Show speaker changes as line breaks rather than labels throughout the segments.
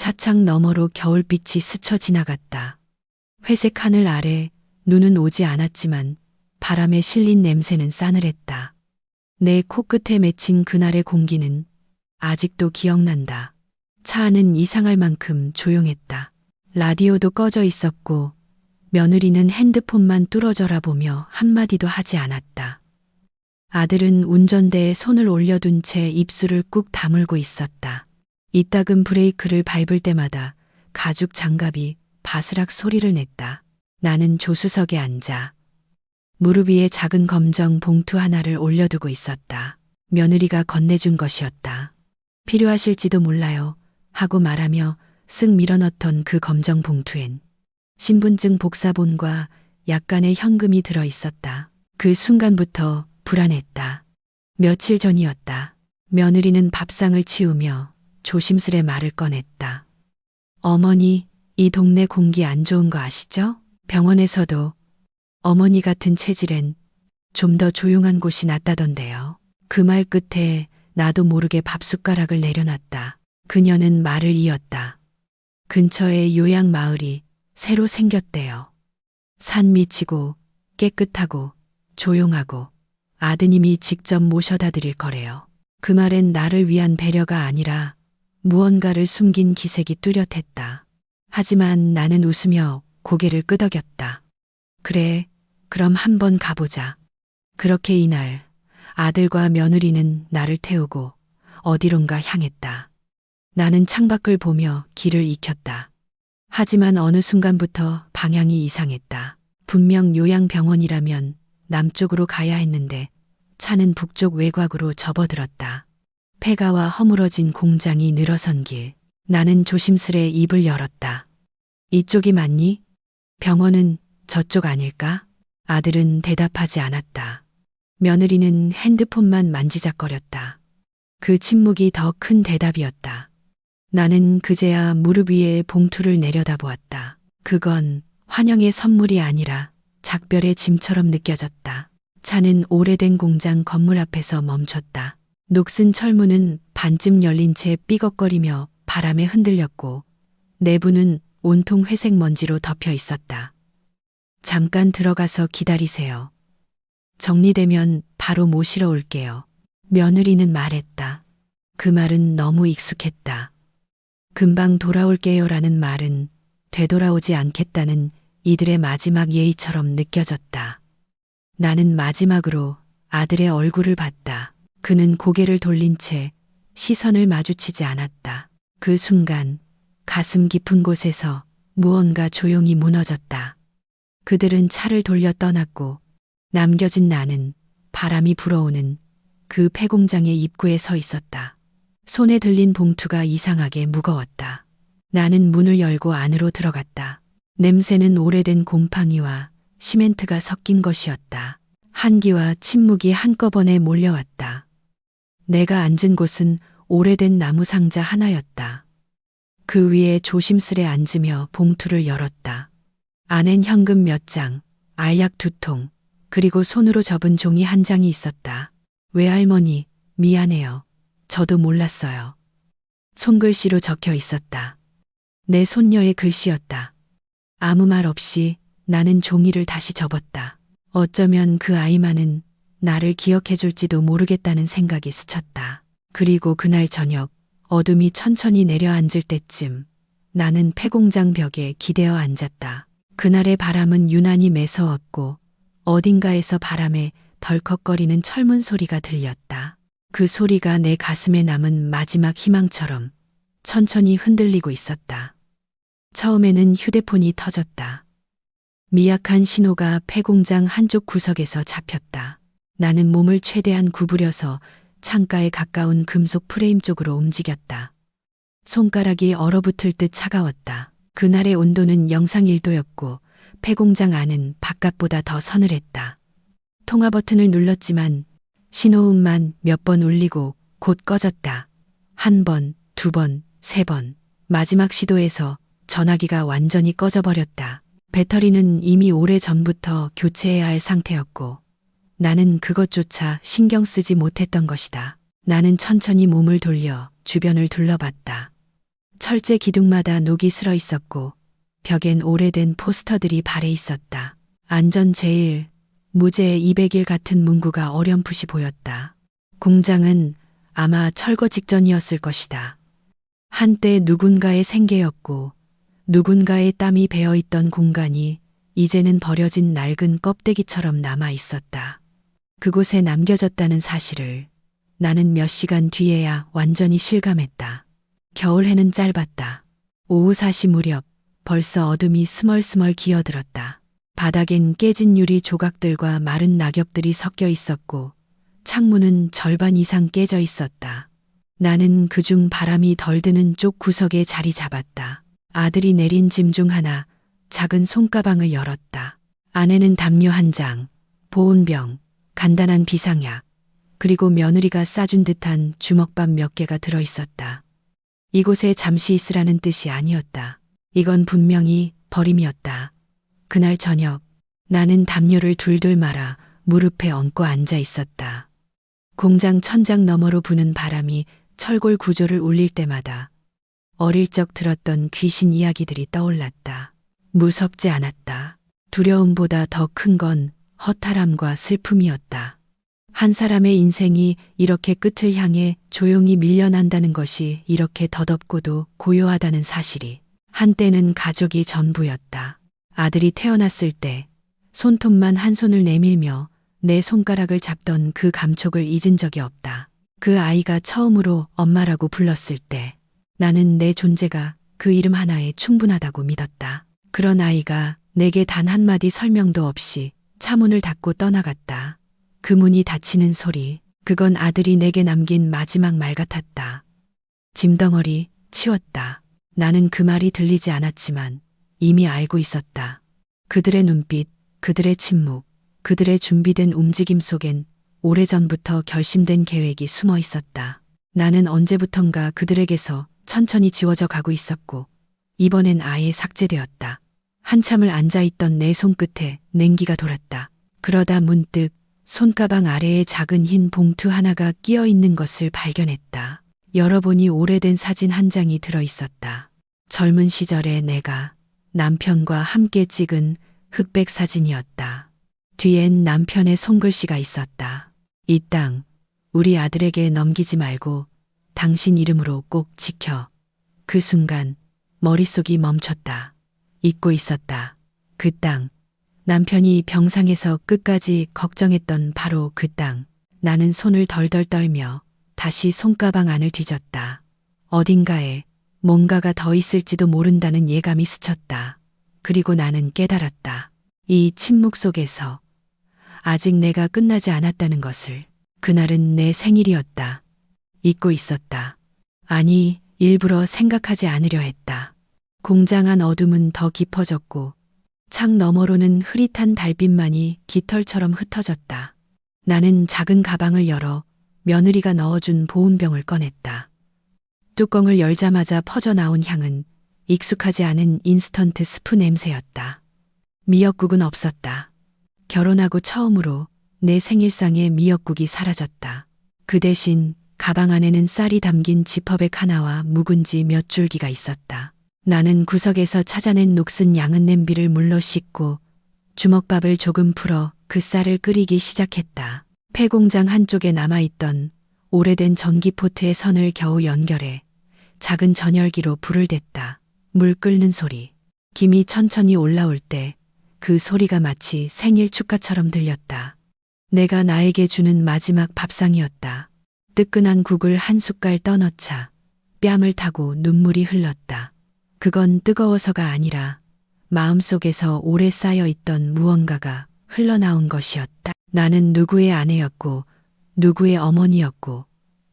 차창 너머로 겨울빛이 스쳐 지나갔다. 회색 하늘 아래 눈은 오지 않았지만 바람에 실린 냄새는 싸늘했다. 내 코끝에 맺힌 그날의 공기는 아직도 기억난다. 차 안은 이상할 만큼 조용했다. 라디오도 꺼져 있었고 며느리는 핸드폰만 뚫어져라 보며 한마디도 하지 않았다. 아들은 운전대에 손을 올려둔 채 입술을 꾹 다물고 있었다. 이따금 브레이크를 밟을 때마다 가죽 장갑이 바스락 소리를 냈다. 나는 조수석에 앉아 무릎 위에 작은 검정 봉투 하나를 올려두고 있었다. 며느리가 건네준 것이었다. 필요하실지도 몰라요 하고 말하며 쓱 밀어넣던 그 검정 봉투엔 신분증 복사본과 약간의 현금이 들어 있었다. 그 순간부터 불안했다. 며칠 전이었다. 며느리는 밥상을 치우며 조심스레 말을 꺼냈다. 어머니, 이 동네 공기 안 좋은 거 아시죠? 병원에서도 어머니 같은 체질엔 좀 더 조용한 곳이 낫다던데요. 그 말 끝에 나도 모르게 밥숟가락을 내려놨다. 그녀는 말을 이었다. 근처에 요양 마을이 새로 생겼대요. 산 밑이고 깨끗하고 조용하고 아드님이 직접 모셔다 드릴 거래요. 그 말엔 나를 위한 배려가 아니라 무언가를 숨긴 기색이 뚜렷했다. 하지만 나는 웃으며 고개를 끄덕였다. 그래, 그럼 한번 가보자. 그렇게 이날 아들과 며느리는 나를 태우고 어디론가 향했다. 나는 창밖을 보며 길을 익혔다. 하지만 어느 순간부터 방향이 이상했다. 분명 요양병원이라면 남쪽으로 가야 했는데 차는 북쪽 외곽으로 접어들었다. 폐가와 허물어진 공장이 늘어선 길. 나는 조심스레 입을 열었다. 이쪽이 맞니? 병원은 저쪽 아닐까? 아들은 대답하지 않았다. 며느리는 핸드폰만 만지작거렸다. 그 침묵이 더 큰 대답이었다. 나는 그제야 무릎 위에 봉투를 내려다보았다. 그건 환영의 선물이 아니라 작별의 짐처럼 느껴졌다. 차는 오래된 공장 건물 앞에서 멈췄다. 녹슨 철문은 반쯤 열린 채 삐걱거리며 바람에 흔들렸고 내부는 온통 회색 먼지로 덮여 있었다. 잠깐 들어가서 기다리세요. 정리되면 바로 모시러 올게요. 며느리는 말했다. 그 말은 너무 익숙했다. 금방 돌아올게요라는 말은 되돌아오지 않겠다는 이들의 마지막 예의처럼 느껴졌다. 나는 마지막으로 아들의 얼굴을 봤다. 그는 고개를 돌린 채 시선을 마주치지 않았다. 그 순간 가슴 깊은 곳에서 무언가 조용히 무너졌다. 그들은 차를 돌려 떠났고 남겨진 나는 바람이 불어오는 그 폐공장의 입구에 서 있었다. 손에 들린 봉투가 이상하게 무거웠다. 나는 문을 열고 안으로 들어갔다. 냄새는 오래된 곰팡이와 시멘트가 섞인 것이었다. 한기와 침묵이 한꺼번에 몰려왔다. 내가 앉은 곳은 오래된 나무 상자 하나였다. 그 위에 조심스레 앉으며 봉투를 열었다. 안엔 현금 몇 장, 알약 2통, 그리고 손으로 접은 종이 한 장이 있었다. 외할머니, 미안해요. 저도 몰랐어요. 손글씨로 적혀 있었다. 내 손녀의 글씨였다. 아무 말 없이 나는 종이를 다시 접었다. 어쩌면 그 아이만은 나를 기억해 줄지도 모르겠다는 생각이 스쳤다. 그리고 그날 저녁 어둠이 천천히 내려앉을 때쯤 나는 폐공장 벽에 기대어 앉았다. 그날의 바람은 유난히 매서웠고 어딘가에서 바람에 덜컥거리는 철문 소리가 들렸다. 그 소리가 내 가슴에 남은 마지막 희망처럼 천천히 흔들리고 있었다. 처음에는 휴대폰이 터졌다. 미약한 신호가 폐공장 한쪽 구석에서 잡혔다. 나는 몸을 최대한 구부려서 창가에 가까운 금속 프레임 쪽으로 움직였다. 손가락이 얼어붙을 듯 차가웠다. 그날의 온도는 영상 1도였고 폐공장 안은 바깥보다 더 서늘했다. 통화 버튼을 눌렀지만 신호음만 몇 번 울리고 곧 꺼졌다. 1번, 2번, 3번. 마지막 시도에서 전화기가 완전히 꺼져버렸다. 배터리는 이미 오래전부터 교체해야 할 상태였고 나는 그것조차 신경 쓰지 못했던 것이다. 나는 천천히 몸을 돌려 주변을 둘러봤다. 철제 기둥마다 녹이 슬어 있었고 벽엔 오래된 포스터들이 발해 있었다. 안전 제일, 무죄 200일 같은 문구가 어렴풋이 보였다. 공장은 아마 철거 직전이었을 것이다. 한때 누군가의 생계였고 누군가의 땀이 배어있던 공간이 이제는 버려진 낡은 껍데기처럼 남아 있었다. 그곳에 남겨졌다는 사실을 나는 몇 시간 뒤에야 완전히 실감했다. 겨울 해는 짧았다. 오후 4시 무렵 벌써 어둠이 스멀스멀 기어들었다. 바닥엔 깨진 유리 조각들과 마른 낙엽들이 섞여 있었고 창문은 절반 이상 깨져 있었다. 나는 그중 바람이 덜 드는 쪽 구석에 자리 잡았다. 아들이 내린 짐 중 하나, 작은 손가방을 열었다. 안에는 담요 한 장, 보온병, 간단한 비상약, 그리고 며느리가 싸준 듯한 주먹밥 몇 개가 들어 있었다. 이곳에 잠시 있으라는 뜻이 아니었다. 이건 분명히 버림이었다. 그날 저녁 나는 담요를 둘둘 말아 무릎에 얹고 앉아 있었다. 공장 천장 너머로 부는 바람이 철골 구조를 울릴 때마다 어릴 적 들었던 귀신 이야기들이 떠올랐다. 무섭지 않았다. 두려움보다 더 큰 건 허탈함과 슬픔이었다. 한 사람의 인생이 이렇게 끝을 향해 조용히 밀려난다는 것이 이렇게 더덥고도 고요하다는 사실이 한때는 가족이 전부였다. 아들이 태어났을 때 손톱만 한 손을 내밀며 내 손가락을 잡던 그 감촉을 잊은 적이 없다. 그 아이가 처음으로 엄마라고 불렀을 때 나는 내 존재가 그 이름 하나에 충분하다고 믿었다. 그런 아이가 내게 단 한마디 설명도 없이 차문을 닫고 떠나갔다. 그 문이 닫히는 소리, 그건 아들이 내게 남긴 마지막 말 같았다. 짐덩어리 치웠다. 나는 그 말이 들리지 않았지만 이미 알고 있었다. 그들의 눈빛, 그들의 침묵, 그들의 준비된 움직임 속엔 오래전부터 결심된 계획이 숨어 있었다. 나는 언제부턴가 그들에게서 천천히 지워져 가고 있었고 이번엔 아예 삭제되었다. 한참을 앉아있던 내 손끝에 냉기가 돌았다. 그러다 문득 손가방 아래에 작은 흰 봉투 하나가 끼어 있는 것을 발견했다. 열어보니 오래된 사진 한 장이 들어 있었다. 젊은 시절의 내가 남편과 함께 찍은 흑백 사진이었다. 뒤엔 남편의 손글씨가 있었다. 이 땅, 우리 아들에게 넘기지 말고 당신 이름으로 꼭 지켜. 그 순간 머릿속이 멈췄다. 잊고 있었다. 그 땅. 남편이 병상에서 끝까지 걱정했던 바로 그 땅. 나는 손을 덜덜 떨며 다시 손가방 안을 뒤졌다. 어딘가에 뭔가가 더 있을지도 모른다는 예감이 스쳤다. 그리고 나는 깨달았다. 이 침묵 속에서 아직 내가 끝나지 않았다는 것을. 그날은 내 생일이었다. 잊고 있었다. 아니, 일부러 생각하지 않으려 했다. 공장 안 어둠은 더 깊어졌고 창 너머로는 흐릿한 달빛만이 깃털처럼 흩어졌다. 나는 작은 가방을 열어 며느리가 넣어준 보온병을 꺼냈다. 뚜껑을 열자마자 퍼져나온 향은 익숙하지 않은 인스턴트 스프 냄새였다. 미역국은 없었다. 결혼하고 처음으로 내 생일상에 미역국이 사라졌다. 그 대신 가방 안에는 쌀이 담긴 지퍼백 하나와 묵은지 몇 줄기가 있었다. 나는 구석에서 찾아낸 녹슨 양은 냄비를 물로 씻고 주먹밥을 조금 풀어 그 쌀을 끓이기 시작했다. 폐공장 한쪽에 남아있던 오래된 전기포트의 선을 겨우 연결해 작은 전열기로 불을 댔다. 물 끓는 소리. 김이 천천히 올라올 때 그 소리가 마치 생일 축하처럼 들렸다. 내가 나에게 주는 마지막 밥상이었다. 뜨끈한 국을 한 숟갈 떠넣자 뺨을 타고 눈물이 흘렀다. 그건 뜨거워서가 아니라 마음속에서 오래 쌓여있던 무언가가 흘러나온 것이었다. 나는 누구의 아내였고 누구의 어머니였고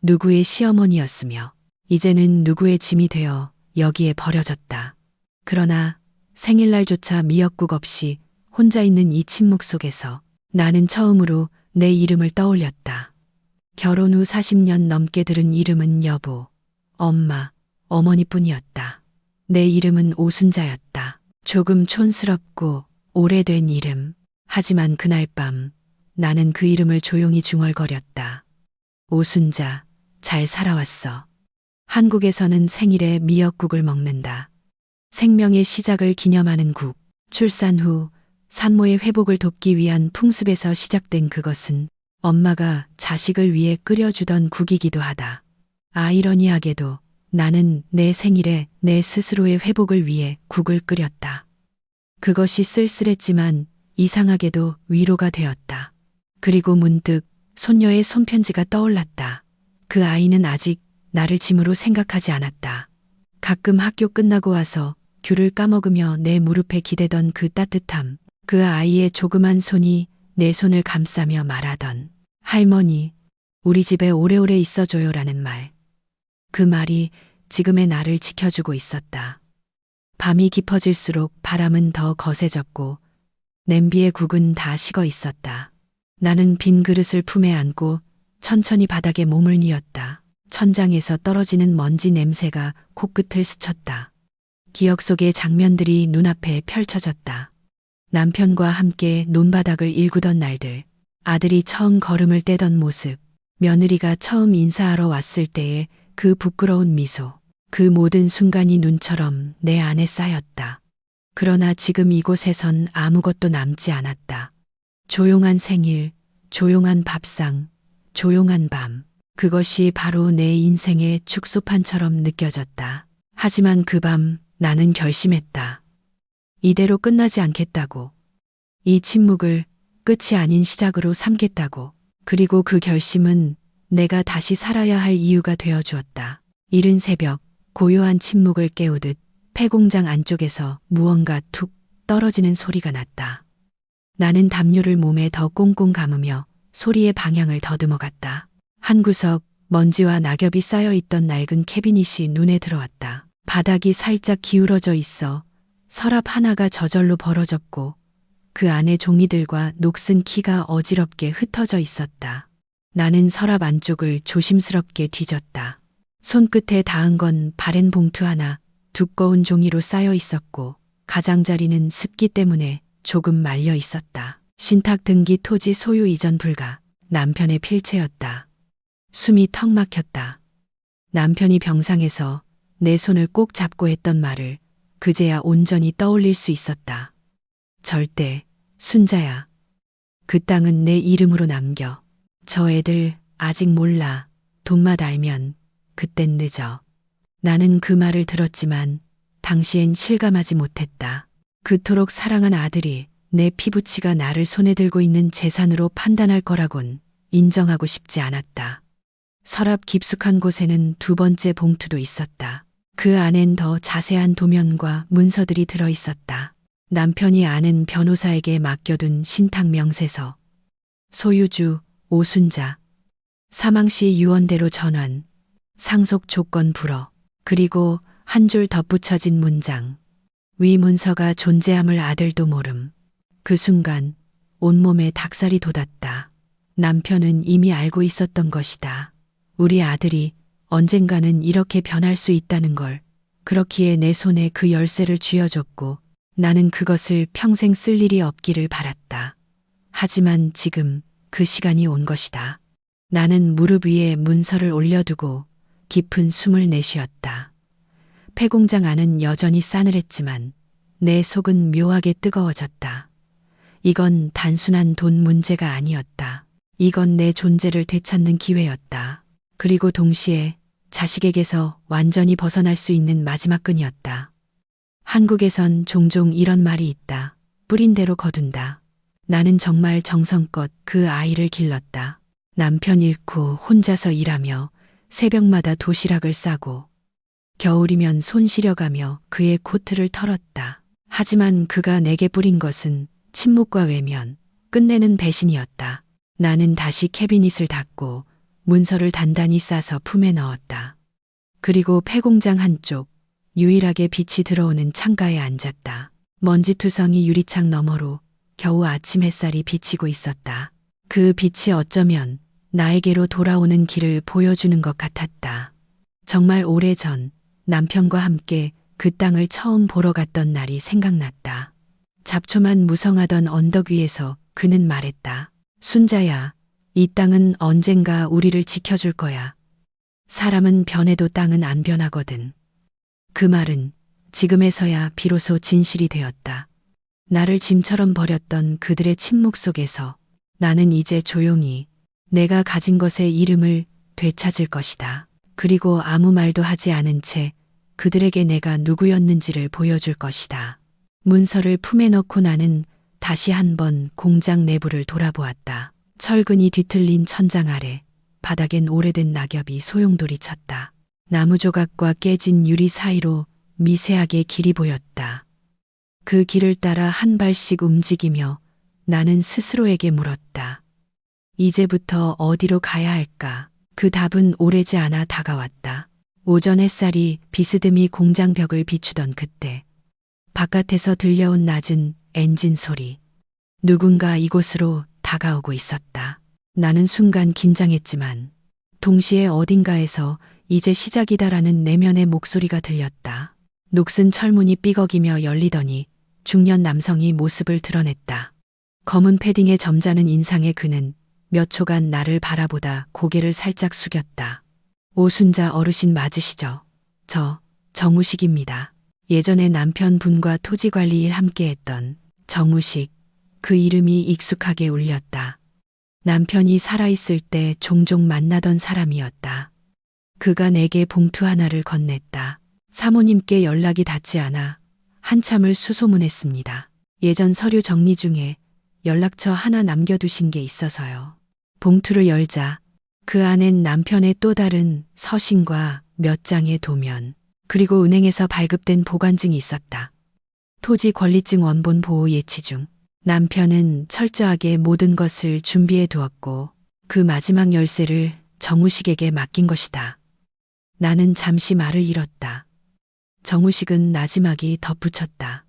누구의 시어머니였으며 이제는 누구의 짐이 되어 여기에 버려졌다. 그러나 생일날조차 미역국 없이 혼자 있는 이 침묵 속에서 나는 처음으로 내 이름을 떠올렸다. 결혼 후 40년 넘게 들은 이름은 여보, 엄마, 어머니뿐이었다. 내 이름은 오순자였다. 조금 촌스럽고 오래된 이름. 하지만 그날 밤 나는 그 이름을 조용히 중얼거렸다. 오순자, 잘 살아왔어. 한국에서는 생일에 미역국을 먹는다. 생명의 시작을 기념하는 국. 출산 후 산모의 회복을 돕기 위한 풍습에서 시작된 그것은 엄마가 자식을 위해 끓여주던 국이기도 하다. 아이러니하게도 나는 내 생일에 내 스스로의 회복을 위해 국을 끓였다. 그것이 쓸쓸했지만 이상하게도 위로가 되었다. 그리고 문득 손녀의 손편지가 떠올랐다. 그 아이는 아직 나를 짐으로 생각하지 않았다. 가끔 학교 끝나고 와서 귤을 까먹으며 내 무릎에 기대던 그 따뜻함, 그 아이의 조그만 손이 내 손을 감싸며 말하던 할머니, 우리 집에 오래오래 있어줘요라는 말. 그 말이 지금의 나를 지켜주고 있었다. 밤이 깊어질수록 바람은 더 거세졌고 냄비의 국은 다 식어 있었다. 나는 빈 그릇을 품에 안고 천천히 바닥에 몸을 뉘었다. 천장에서 떨어지는 먼지 냄새가 코끝을 스쳤다. 기억 속의 장면들이 눈앞에 펼쳐졌다. 남편과 함께 논바닥을 일구던 날들, 아들이 처음 걸음을 떼던 모습, 며느리가 처음 인사하러 왔을 때의 그 부끄러운 미소, 그 모든 순간이 눈처럼 내 안에 쌓였다. 그러나 지금 이곳에선 아무것도 남지 않았다. 조용한 생일, 조용한 밥상, 조용한 밤. 그것이 바로 내 인생의 축소판처럼 느껴졌다. 하지만 그 밤 나는 결심했다. 이대로 끝나지 않겠다고. 이 침묵을 끝이 아닌 시작으로 삼겠다고. 그리고 그 결심은 내가 다시 살아야 할 이유가 되어 주었다. 이른 새벽 고요한 침묵을 깨우듯 폐공장 안쪽에서 무언가 툭 떨어지는 소리가 났다. 나는 담요를 몸에 더 꽁꽁 감으며 소리의 방향을 더듬어 갔다. 한 구석 먼지와 낙엽이 쌓여있던 낡은 캐비닛이 눈에 들어왔다. 바닥이 살짝 기울어져 있어 서랍 하나가 저절로 벌어졌고 그 안에 종이들과 녹슨 키가 어지럽게 흩어져 있었다. 나는 서랍 안쪽을 조심스럽게 뒤졌다. 손끝에 닿은 건 바랜 봉투 하나, 두꺼운 종이로 쌓여 있었고 가장자리는 습기 때문에 조금 말려 있었다. 신탁 등기 토지 소유 이전 불가. 남편의 필체였다. 숨이 턱 막혔다. 남편이 병상에서 내 손을 꼭 잡고 했던 말을 그제야 온전히 떠올릴 수 있었다. 절대, 순자야. 그 땅은 내 이름으로 남겨. 저 애들 아직 몰라. 돈맛 알면 그땐 늦어. 나는 그 말을 들었지만 당시엔 실감하지 못했다. 그토록 사랑한 아들이 내 피부치가 나를 손에 들고 있는 재산으로 판단할 거라곤 인정하고 싶지 않았다. 서랍 깊숙한 곳에는 두 번째 봉투도 있었다. 그 안엔 더 자세한 도면과 문서들이 들어 있었다. 남편이 아는 변호사에게 맡겨둔 신탁 명세서, 소유주 오순자, 사망 시 유언대로 전환, 상속 조건 불어, 그리고 한 줄 덧붙여진 문장. 위 문서가 존재함을 아들도 모름. 그 순간 온몸에 닭살이 돋았다. 남편은 이미 알고 있었던 것이다. 우리 아들이 언젠가는 이렇게 변할 수 있다는 걸. 그렇기에 내 손에 그 열쇠를 쥐어줬고 나는 그것을 평생 쓸 일이 없기를 바랐다. 하지만 지금 그 시간이 온 것이다. 나는 무릎 위에 문서를 올려두고 깊은 숨을 내쉬었다. 폐공장 안은 여전히 싸늘했지만 내 속은 묘하게 뜨거워졌다. 이건 단순한 돈 문제가 아니었다. 이건 내 존재를 되찾는 기회였다. 그리고 동시에 자식에게서 완전히 벗어날 수 있는 마지막 끈이었다. 한국에선 종종 이런 말이 있다. 뿌린 대로 거둔다. 나는 정말 정성껏 그 아이를 길렀다. 남편 잃고 혼자서 일하며 새벽마다 도시락을 싸고 겨울이면 손 시려가며 그의 코트를 털었다. 하지만 그가 내게 뿌린 것은 침묵과 외면, 끝내는 배신이었다. 나는 다시 캐비닛을 닫고 문서를 단단히 싸서 품에 넣었다. 그리고 폐공장 한쪽 유일하게 빛이 들어오는 창가에 앉았다. 먼지투성이 유리창 너머로 겨우 아침 햇살이 비치고 있었다. 그 빛이 어쩌면 나에게로 돌아오는 길을 보여주는 것 같았다. 정말 오래전 남편과 함께 그 땅을 처음 보러 갔던 날이 생각났다. 잡초만 무성하던 언덕 위에서 그는 말했다. 순자야, 이 땅은 언젠가 우리를 지켜줄 거야. 사람은 변해도 땅은 안 변하거든. 그 말은 지금에서야 비로소 진실이 되었다. 나를 짐처럼 버렸던 그들의 침묵 속에서 나는 이제 조용히 내가 가진 것의 이름을 되찾을 것이다. 그리고 아무 말도 하지 않은 채 그들에게 내가 누구였는지를 보여줄 것이다. 문서를 품에 넣고 나는 다시 한번 공장 내부를 돌아보았다. 철근이 뒤틀린 천장 아래 바닥엔 오래된 낙엽이 소용돌이 쳤다. 나무 조각과 깨진 유리 사이로 미세하게 길이 보였다. 그 길을 따라 한 발씩 움직이며 나는 스스로에게 물었다. 이제부터 어디로 가야 할까? 그 답은 오래지 않아 다가왔다. 오전 햇살이 비스듬히 공장 벽을 비추던 그때 바깥에서 들려온 낮은 엔진 소리. 누군가 이곳으로 다가오고 있었다. 나는 순간 긴장했지만 동시에 어딘가에서 이제 시작이다라는 내면의 목소리가 들렸다. 녹슨 철문이 삐걱이며 열리더니 중년 남성이 모습을 드러냈다. 검은 패딩에 점잖은 인상의 그는 몇 초간 나를 바라보다 고개를 살짝 숙였다. 오순자 어르신 맞으시죠? 저 정우식입니다. 예전에 남편분과 토지관리 일 함께했던 정우식. 그 이름이 익숙하게 울렸다. 남편이 살아있을 때 종종 만나던 사람이었다. 그가 내게 봉투 하나를 건넸다. 사모님께 연락이 닿지 않아 한참을 수소문했습니다. 예전 서류 정리 중에 연락처 하나 남겨두신 게 있어서요. 봉투를 열자 그 안엔 남편의 또 다른 서신과 몇 장의 도면, 그리고 은행에서 발급된 보관증이 있었다. 토지 권리증 원본 보호 예치 중. 남편은 철저하게 모든 것을 준비해 두었고 그 마지막 열쇠를 정우식에게 맡긴 것이다. 나는 잠시 말을 잃었다. 정우식은 나지막이 덧붙였다.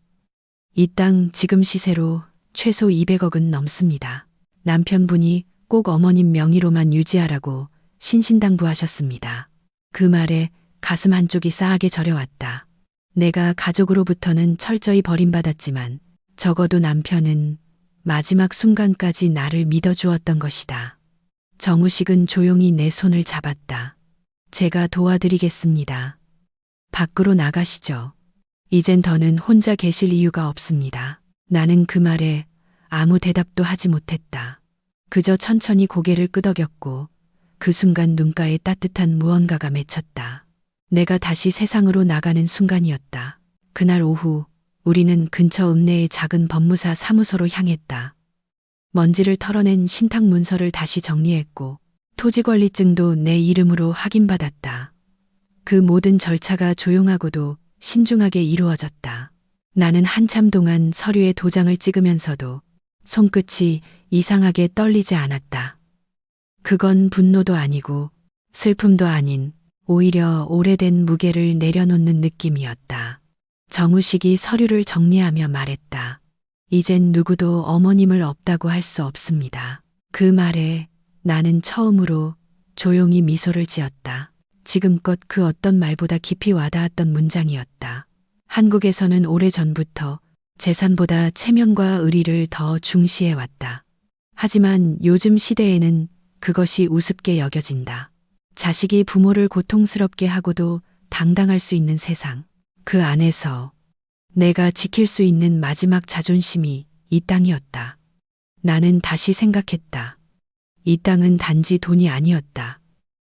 이 땅 지금 시세로 최소 200억은 넘습니다. 남편분이 꼭 어머님 명의로만 유지하라고 신신당부하셨습니다. 그 말에 가슴 한쪽이 싸하게 저려왔다. 내가 가족으로부터는 철저히 버림받았지만 적어도 남편은 마지막 순간까지 나를 믿어주었던 것이다. 정우식은 조용히 내 손을 잡았다. 제가 도와드리겠습니다. 밖으로 나가시죠. 이젠 더는 혼자 계실 이유가 없습니다. 나는 그 말에 아무 대답도 하지 못했다. 그저 천천히 고개를 끄덕였고 그 순간 눈가에 따뜻한 무언가가 맺혔다. 내가 다시 세상으로 나가는 순간이었다. 그날 오후 우리는 근처 읍내의 작은 법무사 사무소로 향했다. 먼지를 털어낸 신탁 문서를 다시 정리했고 토지권리증도 내 이름으로 확인받았다. 그 모든 절차가 조용하고도 신중하게 이루어졌다. 나는 한참 동안 서류에 도장을 찍으면서도 손끝이 이상하게 떨리지 않았다. 그건 분노도 아니고 슬픔도 아닌 오히려 오래된 무게를 내려놓는 느낌이었다. 정우식이 서류를 정리하며 말했다. 이젠 누구도 어머님을 없다고 할 수 없습니다. 그 말에 나는 처음으로 조용히 미소를 지었다. 지금껏 그 어떤 말보다 깊이 와닿았던 문장이었다. 한국에서는 오래전부터 재산보다 체면과 의리를 더 중시해왔다. 하지만 요즘 시대에는 그것이 우습게 여겨진다. 자식이 부모를 고통스럽게 하고도 당당할 수 있는 세상. 그 안에서 내가 지킬 수 있는 마지막 자존심이 이 땅이었다. 나는 다시 생각했다. 이 땅은 단지 돈이 아니었다.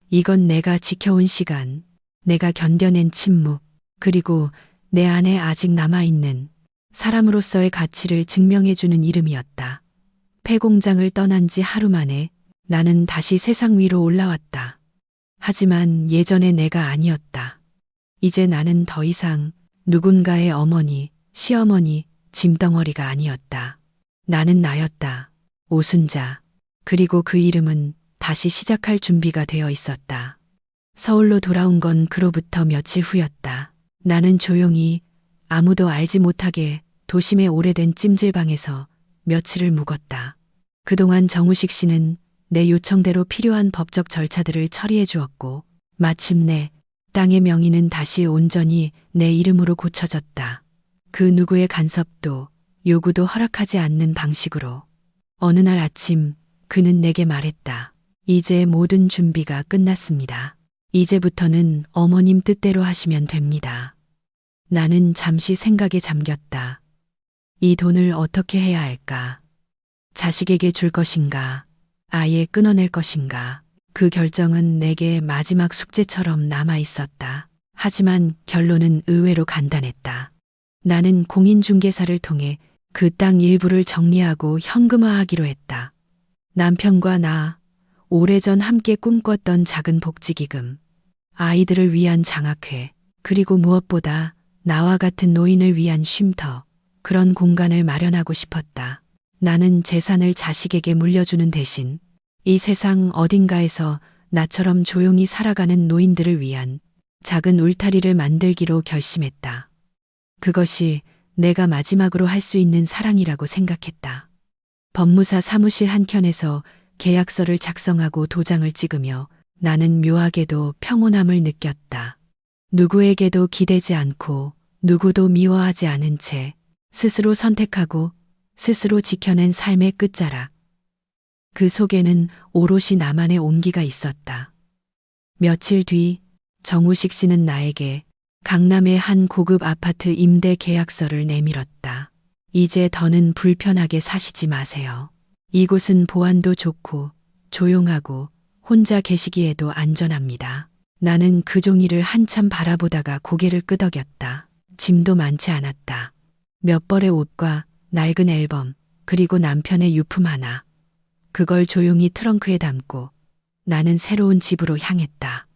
이건 내가 지켜온 시간, 내가 견뎌낸 침묵, 그리고 내 안에 아직 남아있는 사람으로서의 가치를 증명해주는 이름이었다. 폐공장을 떠난 지 하루 만에 나는 다시 세상 위로 올라왔다. 하지만 예전의 내가 아니었다. 이제 나는 더 이상 누군가의 어머니, 시어머니, 짐덩어리가 아니었다. 나는 나였다. 오순자. 그리고 그 이름은 다시 시작할 준비가 되어 있었다. 서울로 돌아온 건 그로부터 며칠 후였다. 나는 조용히 아무도 알지 못하게 도심의 오래된 찜질방에서 며칠을 묵었다. 그동안 정우식 씨는 내 요청대로 필요한 법적 절차들을 처리해 주었고 마침내 땅의 명의는 다시 온전히 내 이름으로 고쳐졌다. 그 누구의 간섭도 요구도 허락하지 않는 방식으로. 어느 날 아침 그는 내게 말했다. 이제 모든 준비가 끝났습니다. 이제부터는 어머님 뜻대로 하시면 됩니다. 나는 잠시 생각에 잠겼다. 이 돈을 어떻게 해야 할까? 자식에게 줄 것인가? 아예 끊어낼 것인가? 그 결정은 내게 마지막 숙제처럼 남아 있었다. 하지만 결론은 의외로 간단했다. 나는 공인중개사를 통해 그 땅 일부를 정리하고 현금화하기로 했다. 남편과 나, 오래전 함께 꿈꿨던 작은 복지기금, 아이들을 위한 장학회, 그리고 무엇보다 나와 같은 노인을 위한 쉼터, 그런 공간을 마련하고 싶었다. 나는 재산을 자식에게 물려주는 대신 이 세상 어딘가에서 나처럼 조용히 살아가는 노인들을 위한 작은 울타리를 만들기로 결심했다. 그것이 내가 마지막으로 할 수 있는 사랑이라고 생각했다. 법무사 사무실 한켠에서 계약서를 작성하고 도장을 찍으며 나는 묘하게도 평온함을 느꼈다. 누구에게도 기대지 않고 누구도 미워하지 않은 채 스스로 선택하고 스스로 지켜낸 삶의 끝자락. 그 속에는 오롯이 나만의 온기가 있었다. 며칠 뒤 정우식 씨는 나에게 강남의 한 고급 아파트 임대 계약서를 내밀었다. 이제 더는 불편하게 사시지 마세요. 이곳은 보안도 좋고 조용하고 혼자 계시기에도 안전합니다. 나는 그 종이를 한참 바라보다가 고개를 끄덕였다. 짐도 많지 않았다. 몇 벌의 옷과 낡은 앨범, 그리고 남편의 유품 하나. 그걸 조용히 트렁크에 담고 나는 새로운 집으로 향했다.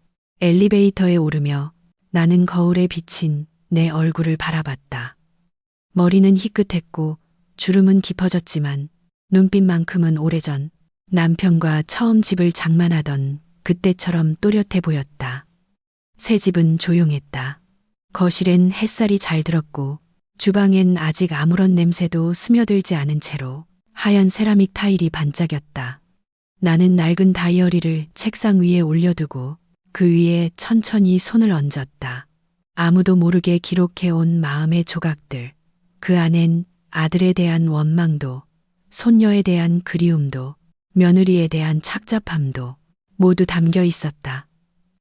엘리베이터에 오르며 나는 거울에 비친 내 얼굴을 바라봤다. 머리는 희끗했고 주름은 깊어졌지만 눈빛만큼은 오래전 남편과 처음 집을 장만하던 그때처럼 또렷해 보였다. 새 집은 조용했다. 거실엔 햇살이 잘 들었고 주방엔 아직 아무런 냄새도 스며들지 않은 채로 하얀 세라믹 타일이 반짝였다. 나는 낡은 다이어리를 책상 위에 올려두고 그 위에 천천히 손을 얹었다. 아무도 모르게 기록해온 마음의 조각들. 그 안엔 아들에 대한 원망도, 손녀에 대한 그리움도, 며느리에 대한 착잡함도 모두 담겨 있었다.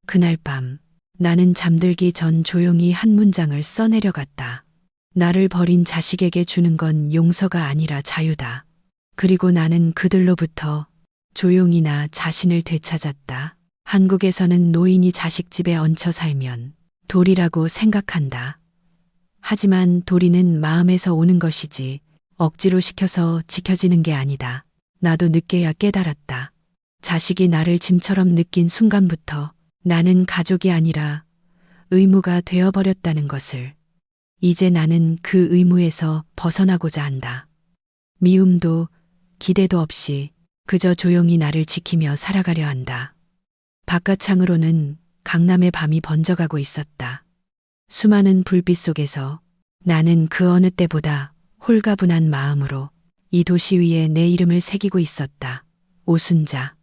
그날 밤 나는 잠들기 전 조용히 한 문장을 써내려갔다. 나를 버린 자식에게 주는 건 용서가 아니라 자유다. 그리고 나는 그들로부터 조용히 나 자신을 되찾았다. 한국에서는 노인이 자식 집에 얹혀 살면 도리라고 생각한다. 하지만 도리는 마음에서 오는 것이지 억지로 시켜서 지켜지는 게 아니다. 나도 늦게야 깨달았다. 자식이 나를 짐처럼 느낀 순간부터 나는 가족이 아니라 의무가 되어버렸다는 것을. 이제 나는 그 의무에서 벗어나고자 한다. 미움도 기대도 없이 그저 조용히 나를 지키며 살아가려 한다. 바깥창으로는 강남의 밤이 번져가고 있었다. 수많은 불빛 속에서 나는 그 어느 때보다 홀가분한 마음으로 이 도시 위에 내 이름을 새기고 있었다. 오순자.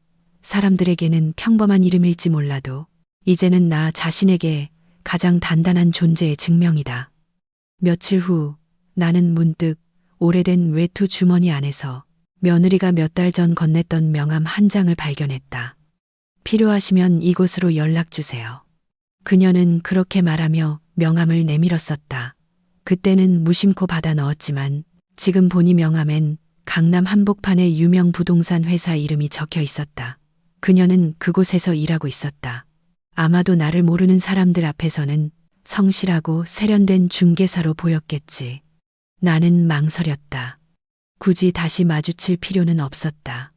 사람들에게는 평범한 이름일지 몰라도 이제는 나 자신에게 가장 단단한 존재의 증명이다. 며칠 후 나는 문득 오래된 외투 주머니 안에서 며느리가 몇 달 전 건넸던 명함 한 장을 발견했다. 필요하시면 이곳으로 연락 주세요. 그녀는 그렇게 말하며 명함을 내밀었었다. 그때는 무심코 받아 넣었지만 지금 보니 명함엔 강남 한복판의 유명 부동산 회사 이름이 적혀 있었다. 그녀는 그곳에서 일하고 있었다. 아마도 나를 모르는 사람들 앞에서는 성실하고 세련된 중개사로 보였겠지. 나는 망설였다. 굳이 다시 마주칠 필요는 없었다.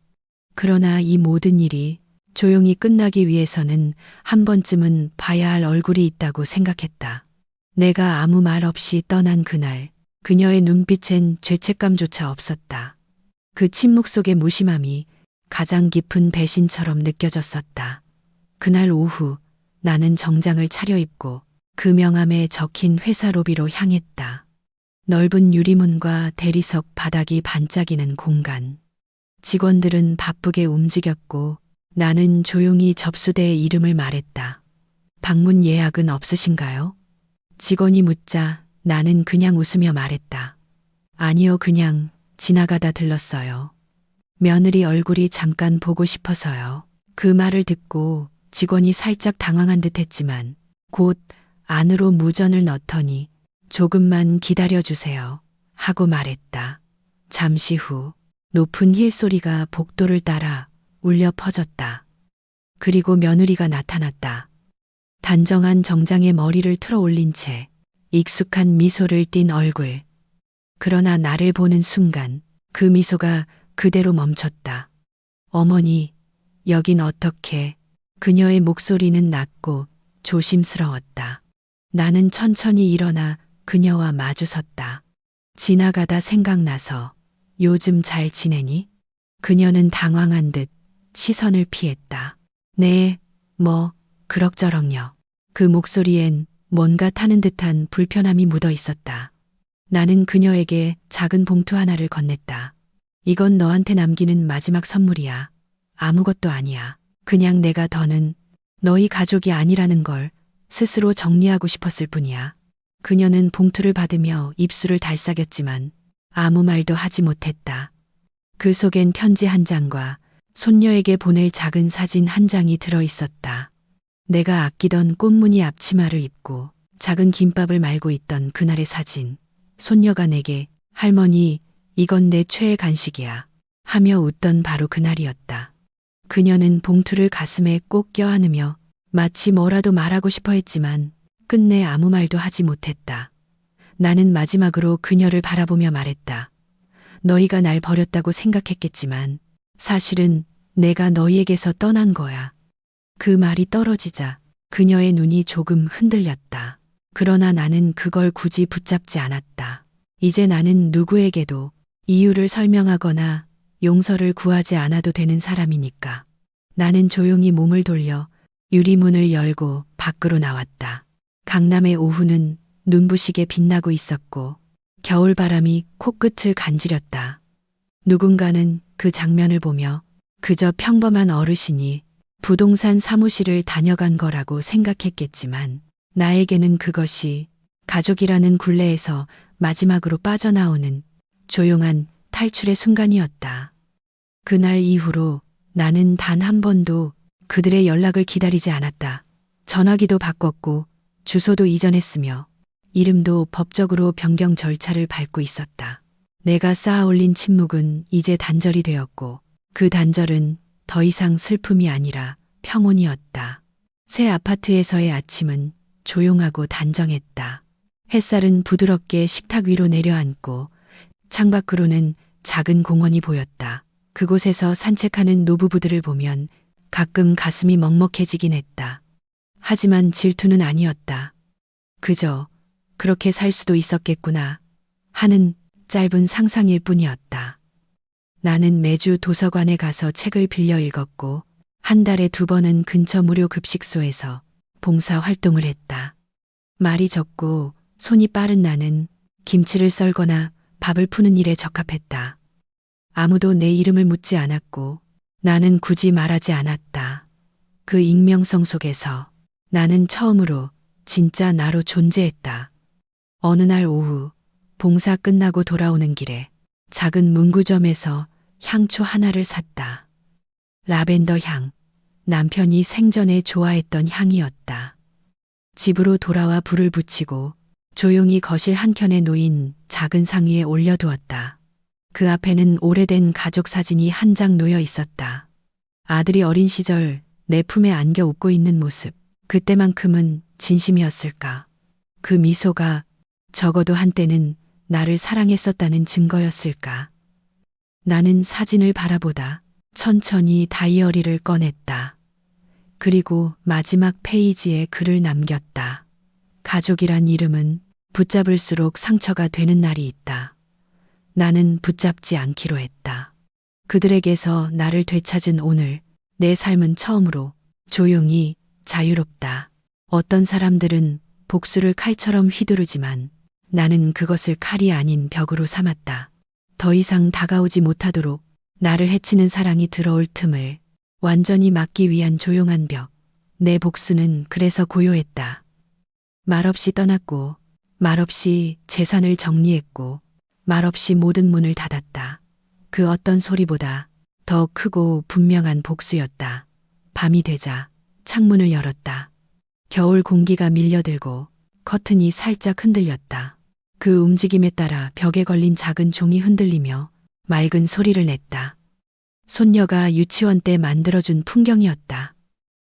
그러나 이 모든 일이 조용히 끝나기 위해서는 한 번쯤은 봐야 할 얼굴이 있다고 생각했다. 내가 아무 말 없이 떠난 그날, 그녀의 눈빛엔 죄책감조차 없었다. 그 침묵 속의 무심함이 가장 깊은 배신처럼 느껴졌었다. 그날 오후 나는 정장을 차려입고 그 명함에 적힌 회사 로비로 향했다. 넓은 유리문과 대리석 바닥이 반짝이는 공간. 직원들은 바쁘게 움직였고 나는 조용히 접수대에 이름을 말했다. 방문 예약은 없으신가요? 직원이 묻자 나는 그냥 웃으며 말했다. 아니요, 그냥 지나가다 들렀어요. 며느리 얼굴이 잠깐 보고 싶어서요. 그 말을 듣고 직원이 살짝 당황한 듯 했지만 곧 안으로 무전을 넣더니 조금만 기다려주세요 하고 말했다. 잠시 후 높은 힐 소리가 복도를 따라 울려 퍼졌다. 그리고 며느리가 나타났다. 단정한 정장에 머리를 틀어 올린 채 익숙한 미소를 띤 얼굴. 그러나 나를 보는 순간 그 미소가 그대로 멈췄다. 어머니, 여긴 어떻게? 그녀의 목소리는 낮고 조심스러웠다. 나는 천천히 일어나 그녀와 마주섰다. 지나가다 생각나서 요즘 잘 지내니? 그녀는 당황한 듯 시선을 피했다. 네, 뭐, 그럭저럭요. 그 목소리엔 뭔가 타는 듯한 불편함이 묻어 있었다. 나는 그녀에게 작은 봉투 하나를 건넸다. 이건 너한테 남기는 마지막 선물이야. 아무것도 아니야. 그냥 내가 더는 너희 가족이 아니라는 걸 스스로 정리하고 싶었을 뿐이야. 그녀는 봉투를 받으며 입술을 달싹였지만 아무 말도 하지 못했다. 그 속엔 편지 한 장과 손녀에게 보낼 작은 사진 한 장이 들어 있었다. 내가 아끼던 꽃무늬 앞치마를 입고 작은 김밥을 말고 있던 그날의 사진. 손녀가 내게 할머니, 이건 내 최애 간식이야 하며 웃던 바로 그날이었다. 그녀는 봉투를 가슴에 꼭 껴안으며 마치 뭐라도 말하고 싶어 했지만 끝내 아무 말도 하지 못했다. 나는 마지막으로 그녀를 바라보며 말했다. 너희가 날 버렸다고 생각했겠지만 사실은 내가 너희에게서 떠난 거야. 그 말이 떨어지자 그녀의 눈이 조금 흔들렸다. 그러나 나는 그걸 굳이 붙잡지 않았다. 이제 나는 누구에게도 이유를 설명하거나 용서를 구하지 않아도 되는 사람이니까. 나는 조용히 몸을 돌려 유리문을 열고 밖으로 나왔다. 강남의 오후는 눈부시게 빛나고 있었고 겨울바람이 코끝을 간지렸다. 누군가는 그 장면을 보며 그저 평범한 어르신이 부동산 사무실을 다녀간 거라고 생각했겠지만 나에게는 그것이 가족이라는 굴레에서 마지막으로 빠져나오는 조용한 탈출의 순간이었다. 그날 이후로 나는 단 한 번도 그들의 연락을 기다리지 않았다. 전화기도 바꿨고 주소도 이전했으며 이름도 법적으로 변경 절차를 밟고 있었다. 내가 쌓아올린 침묵은 이제 단절이 되었고 그 단절은 더 이상 슬픔이 아니라 평온이었다. 새 아파트에서의 아침은 조용하고 단정했다. 햇살은 부드럽게 식탁 위로 내려앉고 창밖으로는 작은 공원이 보였다. 그곳에서 산책하는 노부부들을 보면 가끔 가슴이 먹먹해지긴 했다. 하지만 질투는 아니었다. 그저 그렇게 살 수도 있었겠구나 하는 짧은 상상일 뿐이었다. 나는 매주 도서관에 가서 책을 빌려 읽었고 한 달에 2번은 근처 무료 급식소에서 봉사 활동을 했다. 말이 적고 손이 빠른 나는 김치를 썰거나 밥을 푸는 일에 적합했다. 아무도 내 이름을 묻지 않았고 나는 굳이 말하지 않았다. 그 익명성 속에서 나는 처음으로 진짜 나로 존재했다. 어느 날 오후 봉사 끝나고 돌아오는 길에 작은 문구점에서 향초 하나를 샀다. 라벤더 향. 남편이 생전에 좋아했던 향이었다. 집으로 돌아와 불을 붙이고 조용히 거실 한켠에 놓인 작은 상 위에 올려두었다. 그 앞에는 오래된 가족 사진이 한 장 놓여 있었다. 아들이 어린 시절 내 품에 안겨 웃고 있는 모습. 그때만큼은 진심이었을까? 그 미소가 적어도 한때는 나를 사랑했었다는 증거였을까? 나는 사진을 바라보다 천천히 다이어리를 꺼냈다. 그리고 마지막 페이지에 글을 남겼다. 가족이란 이름은 붙잡을수록 상처가 되는 날이 있다. 나는 붙잡지 않기로 했다. 그들에게서 나를 되찾은 오늘, 내 삶은 처음으로 조용히 자유롭다. 어떤 사람들은 복수를 칼처럼 휘두르지만 나는 그것을 칼이 아닌 벽으로 삼았다. 더 이상 다가오지 못하도록 나를 해치는 사랑이 들어올 틈을 완전히 막기 위한 조용한 벽. 내 복수는 그래서 고요했다. 말없이 떠났고, 말없이 재산을 정리했고, 말없이 모든 문을 닫았다. 그 어떤 소리보다 더 크고 분명한 복수였다. 밤이 되자 창문을 열었다. 겨울 공기가 밀려들고 커튼이 살짝 흔들렸다. 그 움직임에 따라 벽에 걸린 작은 종이 흔들리며 맑은 소리를 냈다. 손녀가 유치원 때 만들어준 풍경이었다.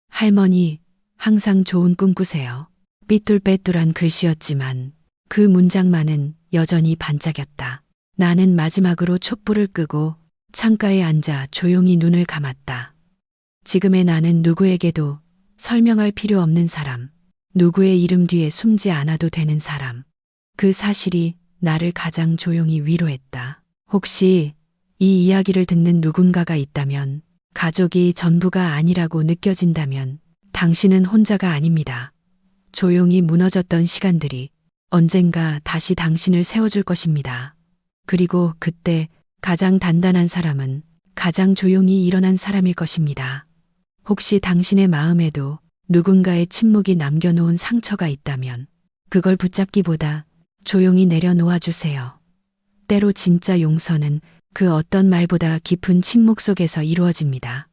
할머니, 항상 좋은 꿈 꾸세요. 삐뚤빼뚤한 글씨였지만 그 문장만은 여전히 반짝였다. 나는 마지막으로 촛불을 끄고 창가에 앉아 조용히 눈을 감았다. 지금의 나는 누구에게도 설명할 필요 없는 사람, 누구의 이름 뒤에 숨지 않아도 되는 사람. 그 사실이 나를 가장 조용히 위로했다. 혹시 이 이야기를 듣는 누군가가 있다면, 가족이 전부가 아니라고 느껴진다면 당신은 혼자가 아닙니다. 조용히 무너졌던 시간들이 언젠가 다시 당신을 세워줄 것입니다. 그리고 그때 가장 단단한 사람은 가장 조용히 일어난 사람일 것입니다. 혹시 당신의 마음에도 누군가의 침묵이 남겨놓은 상처가 있다면 그걸 붙잡기보다 조용히 내려놓아 주세요. 때로 진짜 용서는 그 어떤 말보다 깊은 침묵 속에서 이루어집니다.